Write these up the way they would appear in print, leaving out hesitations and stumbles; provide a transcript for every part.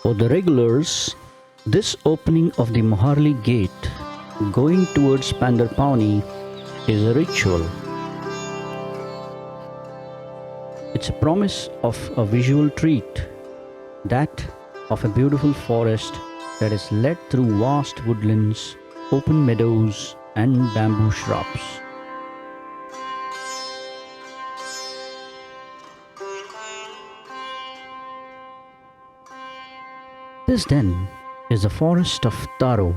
For the regulars, this opening of the Moharli gate going towards Pandarpani is a ritual. It's a promise of a visual treat, that of a beautiful forest that is led through vast woodlands, open meadows, and bamboo shrubs. This then is the Forest of Taru.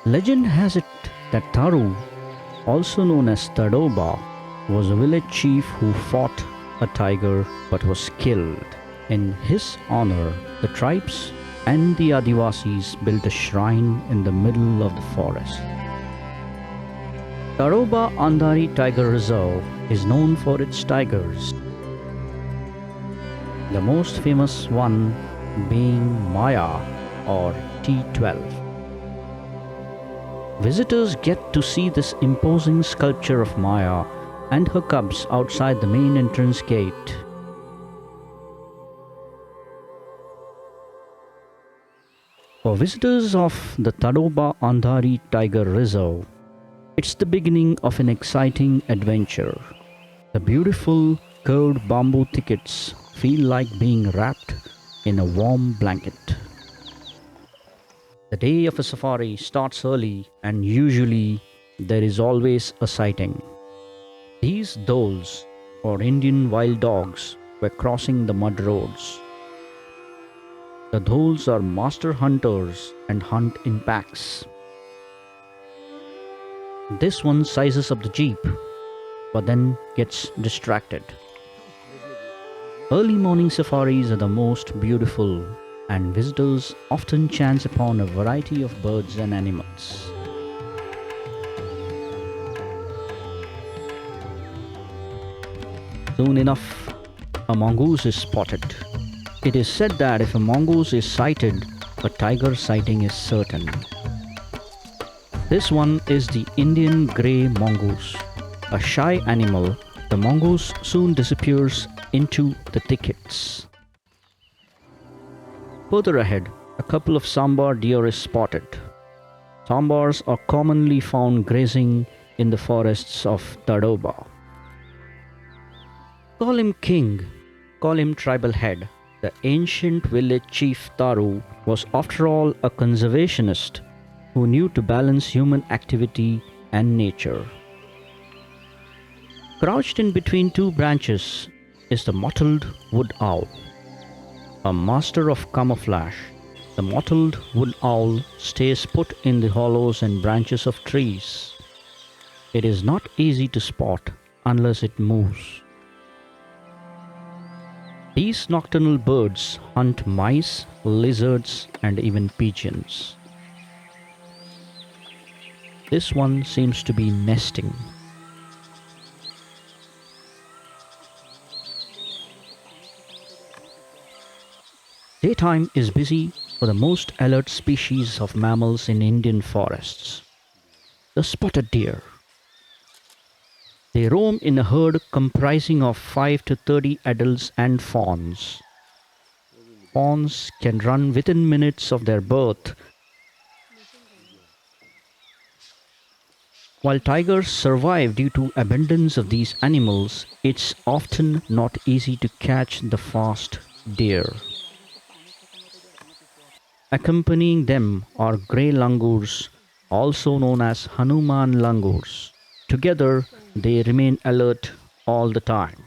Legend has it that Taru, also known as Tadoba, was a village chief who fought a tiger but was killed. In his honor, the tribes and the Adivasis built a shrine in the middle of the forest. Tadoba-Andhari Tiger Reserve is known for its tigers, the most famous one being Maya or T12. Visitors get to see this imposing sculpture of Maya and her cubs outside the main entrance gate. For visitors of the Tadoba-Andhari Tiger Reserve, it's the beginning of an exciting adventure. The beautiful curved bamboo thickets feel like being wrapped in a warm blanket. The day of a safari starts early and usually there is always a sighting. These dholes, or Indian wild dogs, were crossing the mud roads. The dholes are master hunters and hunt in packs. This one sizes up the jeep, but then gets distracted. Early morning safaris are the most beautiful, and visitors often chance upon a variety of birds and animals. Soon enough, a mongoose is spotted. It is said that if a mongoose is sighted, a tiger sighting is certain. This one is the Indian grey mongoose. A shy animal, the mongoose soon disappears into the thickets. Further ahead, a couple of Sambar deer is spotted. Sambars are commonly found grazing in the forests of Tadoba. Call him king, call him tribal head. The ancient village chief Taru was after all a conservationist who knew to balance human activity and nature. Crouched in between two branches is the Mottled Wood Owl. A master of camouflage, the mottled wood owl stays put in the hollows and branches of trees. It is not easy to spot unless it moves. These nocturnal birds hunt mice, lizards, and even pigeons. This one seems to be nesting. Daytime is busy for the most alert species of mammals in Indian forests, the spotted deer. They roam in a herd comprising of 5 to 30 adults and fawns. Fawns can run within minutes of their birth, while tigers survive due to abundance of these animals. It's often not easy to catch the fast deer. Accompanying them are grey langurs, also known as Hanuman langurs. Together, they remain alert all the time.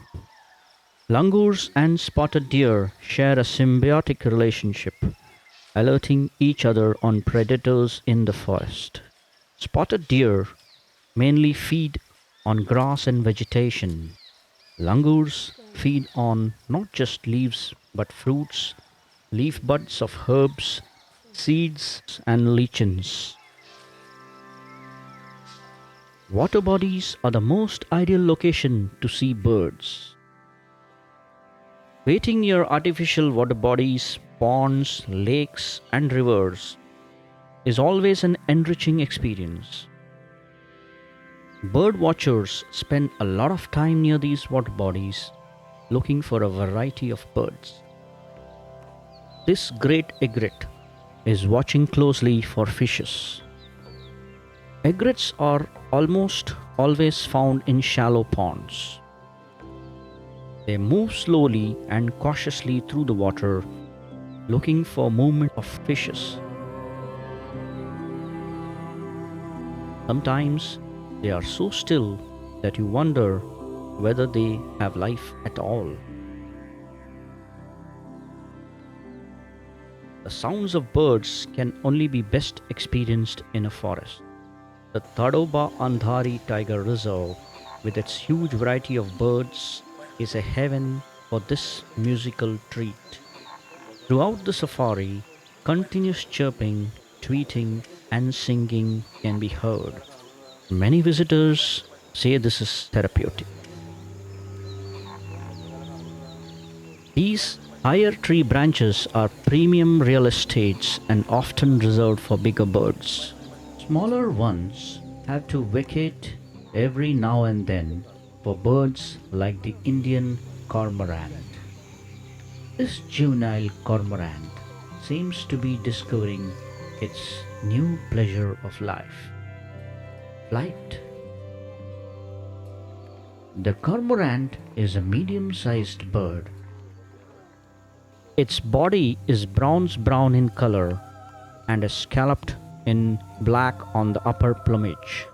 Langurs and spotted deer share a symbiotic relationship, alerting each other on predators in the forest. Spotted deer mainly feed on grass and vegetation. Langurs feed on not just leaves but fruits, leaf buds of herbs, seeds, and lichens. Water bodies are the most ideal location to see birds. Waiting near artificial water bodies ponds, lakes, and rivers is always an enriching experience. Bird watchers spend a lot of time near these water bodies looking for a variety of birds. This great egret is watching closely for fishes. Egrets are almost always found in shallow ponds. They move slowly and cautiously through the water looking for movement of fishes. Sometimes they are so still that you wonder whether they have life at all. The sounds of birds can only be best experienced in a forest. The Tadoba-Andhari Tiger Reserve, with its huge variety of birds, is a heaven for this musical treat. Throughout the safari, continuous chirping, tweeting, and singing can be heard. Many visitors say this is therapeutic. These higher tree branches are premium real estates and often reserved for bigger birds. Smaller ones have to vacate every now and then for birds like the Indian Cormorant. This juvenile cormorant seems to be discovering its new pleasure of life, flight. The cormorant is a medium-sized bird. Its body is bronze brown in color and is scalloped in black on the upper plumage.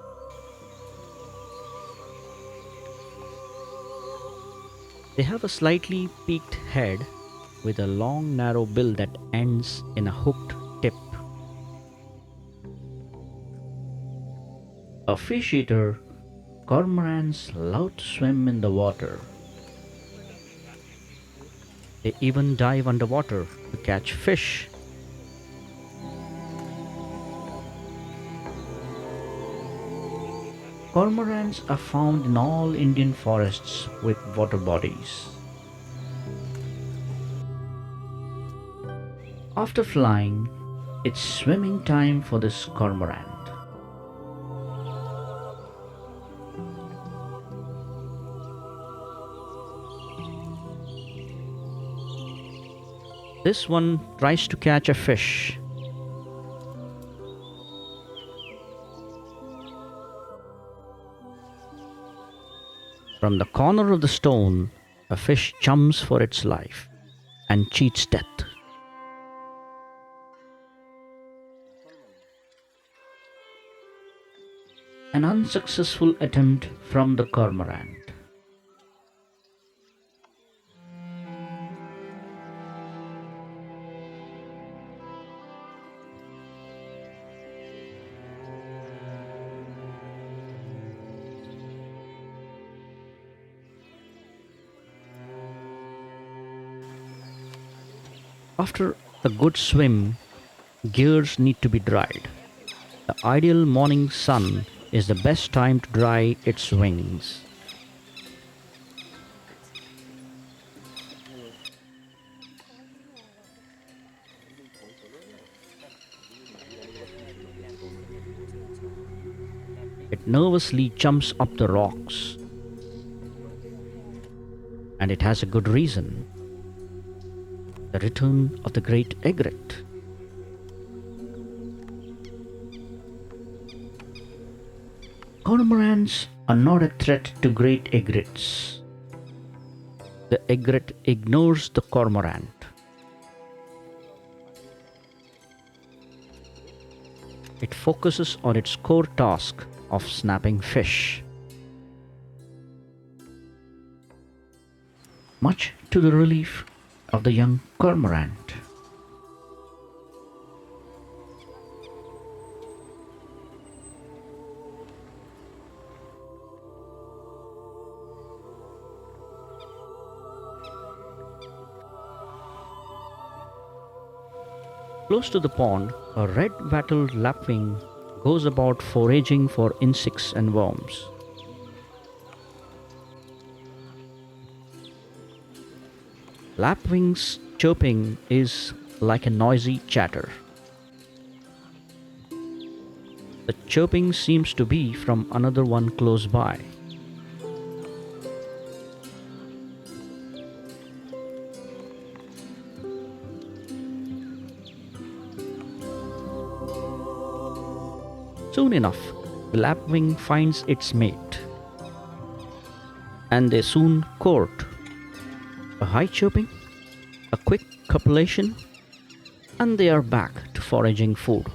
They have a slightly peaked head with a long narrow bill that ends in a hooked tip. A fish eater, cormorants love to swim in the water. They even dive underwater to catch fish. Cormorants are found in all Indian forests with water bodies. After flying, it's swimming time for this cormorant. This one tries to catch a fish. From the corner of the stone, a fish jumps for its life and cheats death. An unsuccessful attempt from the cormorant. After a good swim, gears need to be dried. The ideal morning sun is the best time to dry its wings. It nervously jumps up the rocks. And it has a good reason. The return of the Great Egret. Cormorants are not a threat to great egrets. The egret ignores the cormorant. It focuses on its core task of snapping fish. Much to the relief of the young cormorant. Close to the pond, a red-wattled lapwing goes about foraging for insects and worms. Lapwing's chirping is like a noisy chatter. The chirping seems to be from another one close by. Soon enough, the lapwing finds its mate, and they soon court. A high chirping, a quick copulation, and they are back to foraging food.